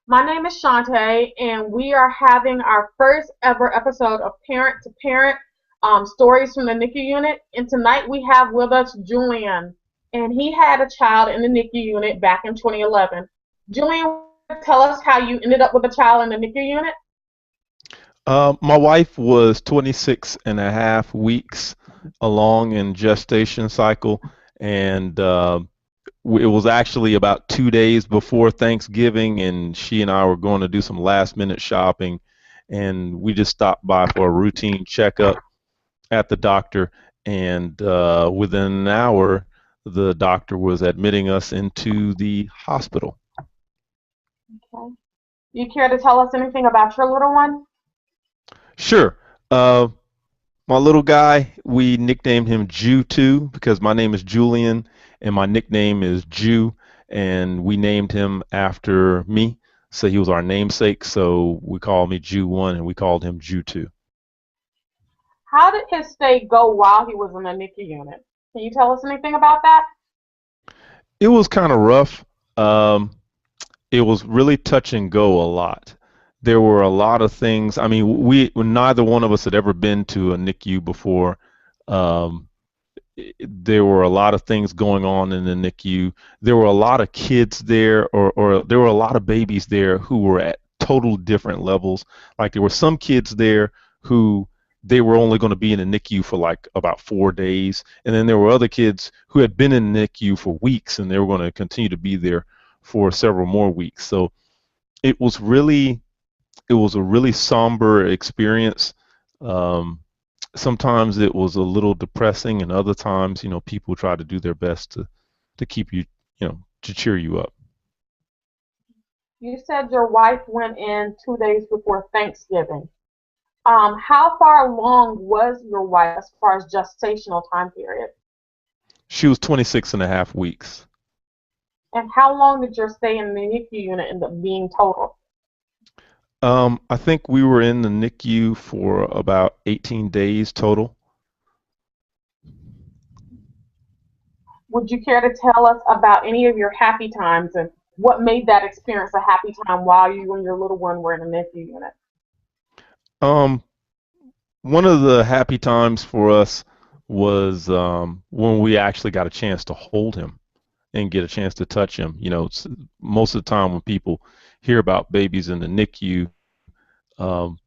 My name is Shantae, and we are having our first ever episode of Parent to Parent Stories from the NICU unit. And tonight we have with us Julian, and he had a child in the NICU unit back in 2011. Julian, tell us how you ended up with a child in the NICU unit. My wife was 26 and a half weeks along in gestation cycle, and it was actually about 2 days before Thanksgiving, and she and I were going to do some last minute shopping, and we just stopped by for a routine checkup at the doctor, and within an hour, the doctor was admitting us into the hospital. Okay. You care to tell us anything about your little one? Sure. Uh, My little guy, we nicknamed him Jew too because my name is Julian and my nickname is Jew, and we named him after me. So he was our namesake. So we called me Jew one, and we called him Jew two. How did his stay go while he was in the NICU unit? Can you tell us anything about that? It was kind of rough. Um, it was really touch and go a lot. There were a lot of things. I mean, neither one of us had ever been to a NICU before. Um, there were a lot of things going on in the NICU. There were a lot of kids there, or there were a lot of babies there who were at total different levels. Like there were some kids there who they were only going to be in the NICU for like about 4 days, and then there were other kids who had been in the NICU for weeks, and they were going to continue to be there for several more weeks. So it was really, it was a really somber experience. Um, Sometimes it was a little depressing, and other times, people try to do their best to keep you, to cheer you up. You said your wife went in 2 days before Thanksgiving. How far along was your wife as far as gestational time period? She was 26 and a half weeks. And how long did your stay in the NICU unit end up being total? I think we were in the NICU for about 18 days total. Would you care to tell us about any of your happy times and what made that experience a happy time while you and your little one were in the NICU unit? Um, One of the happy times for us was when we actually got a chance to hold him and get a chance to touch him. Most of the time when people hear about babies in the NICU,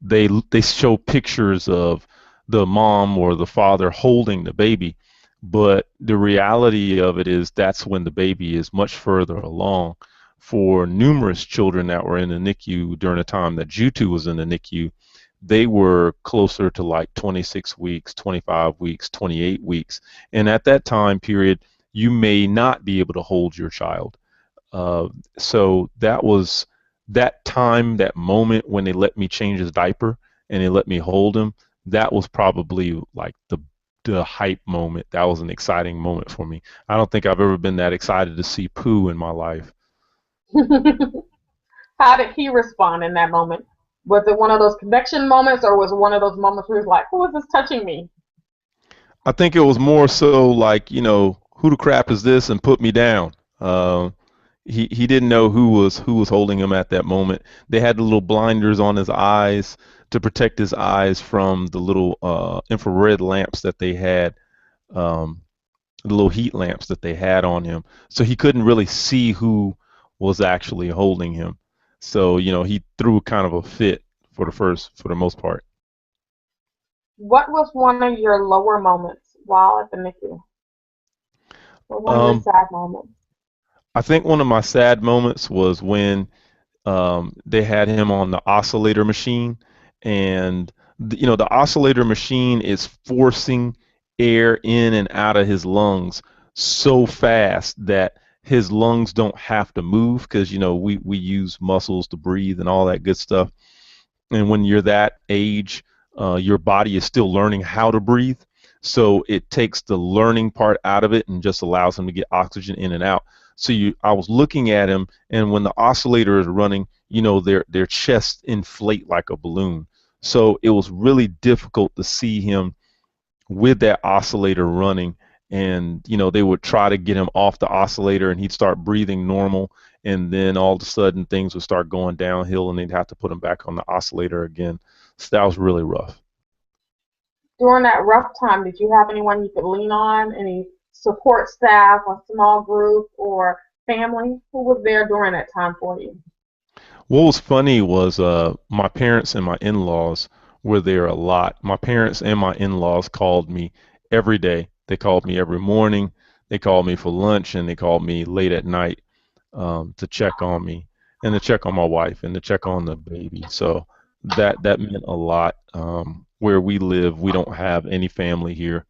they show pictures of the mom or the father holding the baby, but the reality of it is that's when the baby is much further along. For numerous children that were in the NICU during the time that Jutu was in the NICU, they were closer to like 26 weeks, 25 weeks, 28 weeks. And at that time period, you may not be able to hold your child. So that was that time, that moment when they let me change his diaper and they let me hold him. That was probably like the hype moment. That was an exciting moment for me. I don't think I've ever been that excited to see Pooh in my life. How did he respond in that moment? Was it one of those connection moments, or was it one of those moments where he's like, "Who is this touching me?" I think it was more so like, who the crap is this, and put me down. He didn't know who was holding him at that moment. They had the little blinders on his eyes to protect his eyes from the little infrared lamps that they had, um, the little heat lamps that they had on him. So he couldn't really see who was actually holding him. So he threw kind of a fit for the most part. What was one of your lower moments while at the NICU? Or one of your Um, sad moments? I think one of my sad moments was when they had him on the oscillator machine, and the oscillator machine is forcing air in and out of his lungs so fast that his lungs don't have to move because we use muscles to breathe and all that good stuff. And when you're that age, your body is still learning how to breathe. So it takes the learning part out of it and just allows him to get oxygen in and out. So I was looking at him, and when the oscillator is running, their chests inflate like a balloon. So it was really difficult to see him with that oscillator running, and they would try to get him off the oscillator, and he'd start breathing normal, and then all of a sudden things would start going downhill, and they'd have to put him back on the oscillator again. So that was really rough. During that rough time, did you have anyone you could lean on? Any support staff, a small group, or family? Who was there during that time for you? What was funny was my parents and my in-laws were there a lot. My parents and my in-laws called me every day. They called me every morning. They called me for lunch, and they called me late at night to check on me and to check on my wife and to check on the baby. So that meant a lot. Where we live, we don't have any family here,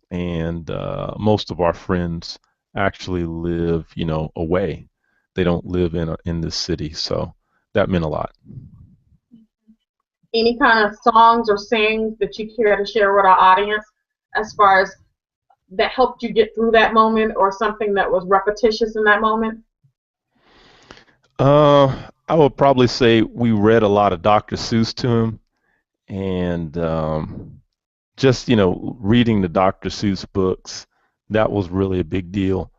and most of our friends actually live, away. They don't live in this city, so that meant a lot. Any kind of songs or sings that you care to share with our audience as far as that helped you get through that moment or something that was repetitious in that moment? I would probably say we read a lot of Dr. Seuss to him, and just reading the Dr. Seuss books, that was really a big deal.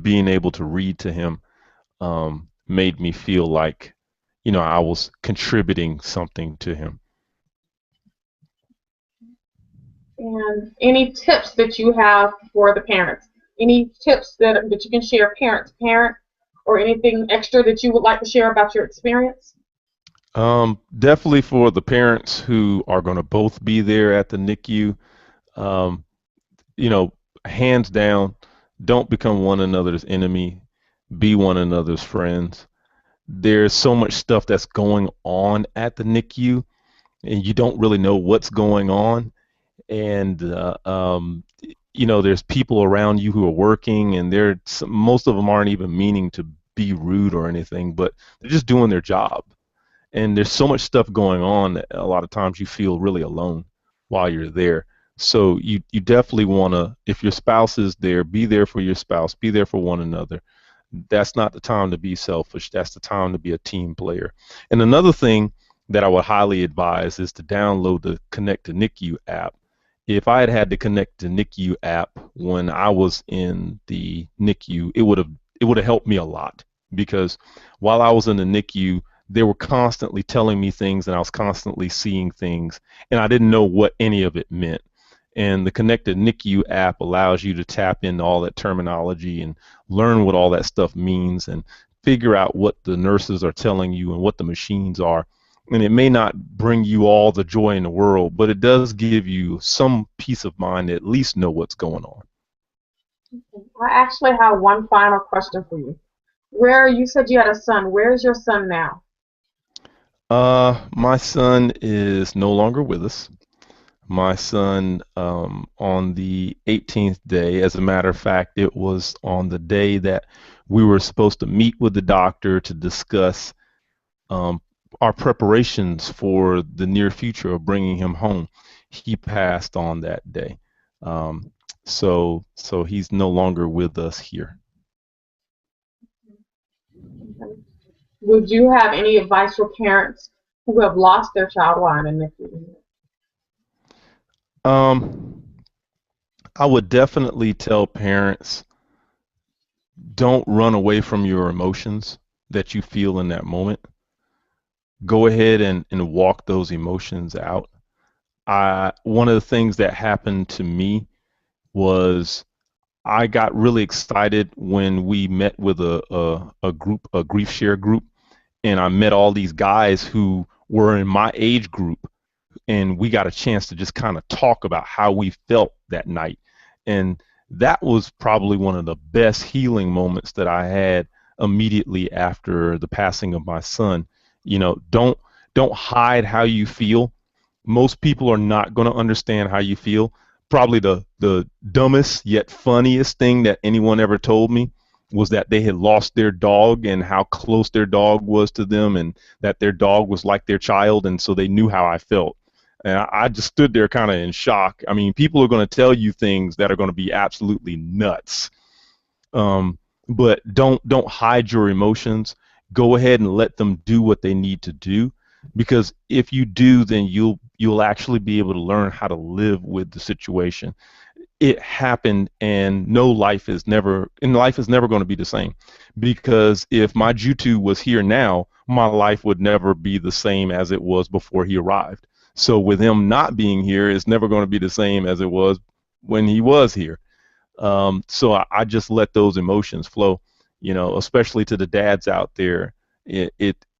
Being able to read to him made me feel like I was contributing something to him. And any tips that you have for the parents? Any tips that you can share parent to parent or anything extra that you would like to share about your experience? Definitely for the parents who are going to both be there at the NICU, um, you know, hands down, don't become one another's enemy, be one another's friends. There's so much stuff that's going on at the NICU, and you don't really know what's going on. And there's people around you who are working, and most of them aren't even meaning to be rude or anything, but they're just doing their job. And there's so much stuff going on that a lot of times you feel really alone while you're there. So you definitely want to, if your spouse is there, be there for your spouse, be there for one another. That's not the time to be selfish. That's the time to be a team player. And another thing that I would highly advise is to download the Connect to NICU app. If I had to connect to NICU app when I was in the NICU, it would have helped me a lot, because while I was in the NICU, they were constantly telling me things, and I was constantly seeing things, and I didn't know what any of it meant. And the Connected NICU app allows you to tap into all that terminology and learn what all that stuff means and figure out what the nurses are telling you and what the machines are. And it may not bring you all the joy in the world, but it does give you some peace of mind to at least know what's going on. I actually have one final question for you. Where you said you had a son. Where's your son now? My son is no longer with us. My son, on the 18th day, as a matter of fact, it was on the day that we were supposed to meet with the doctor to discuss um, our preparations for the near future of bringing him home. He passed on that day. Um, so he's no longer with us here. Would you have any advice for parents who have lost their child while in the NICU? Um, I would definitely tell parents, don't run away from your emotions that you feel in that moment. Go ahead and walk those emotions out. One of the things that happened to me was I got really excited when we met with a group, a grief share group, and I met all these guys who were in my age group, and we got a chance to just kind of talk about how we felt that night. And that was probably one of the best healing moments that I had immediately after the passing of my son. Don't hide how you feel. Most people are not going to understand how you feel. Probably the dumbest yet funniest thing that anyone ever told me was that they had lost their dog and how close their dog was to them, and that their dog was like their child, and so they knew how I felt. And I just stood there kind of in shock. I mean, people are going to tell you things that are going to be absolutely nuts. Um, but don't hide your emotions. Go ahead and let them do what they need to do, because if you do, then you'll actually be able to learn how to live with the situation. it happened, and no life is never and life is never going to be the same, because if my Jutu was here now, my life would never be the same as it was before he arrived. So with him not being here, it's never going to be the same as it was when he was here. So I just let those emotions flow, especially to the dads out there.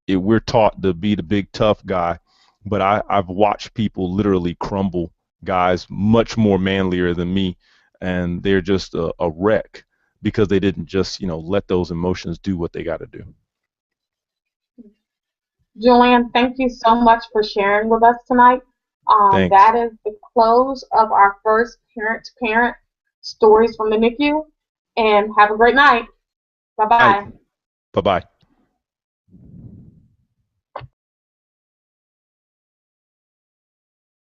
We're taught to be the big tough guy, but I've watched people literally crumble, guys much more manlier than me, and they're just a wreck because they didn't just, let those emotions do what they got to do. Julian, thank you so much for sharing with us tonight. Thanks. That is the close of our first parent-to-parent stories from the NICU. And have a great night. All right. Bye-bye. Bye bye.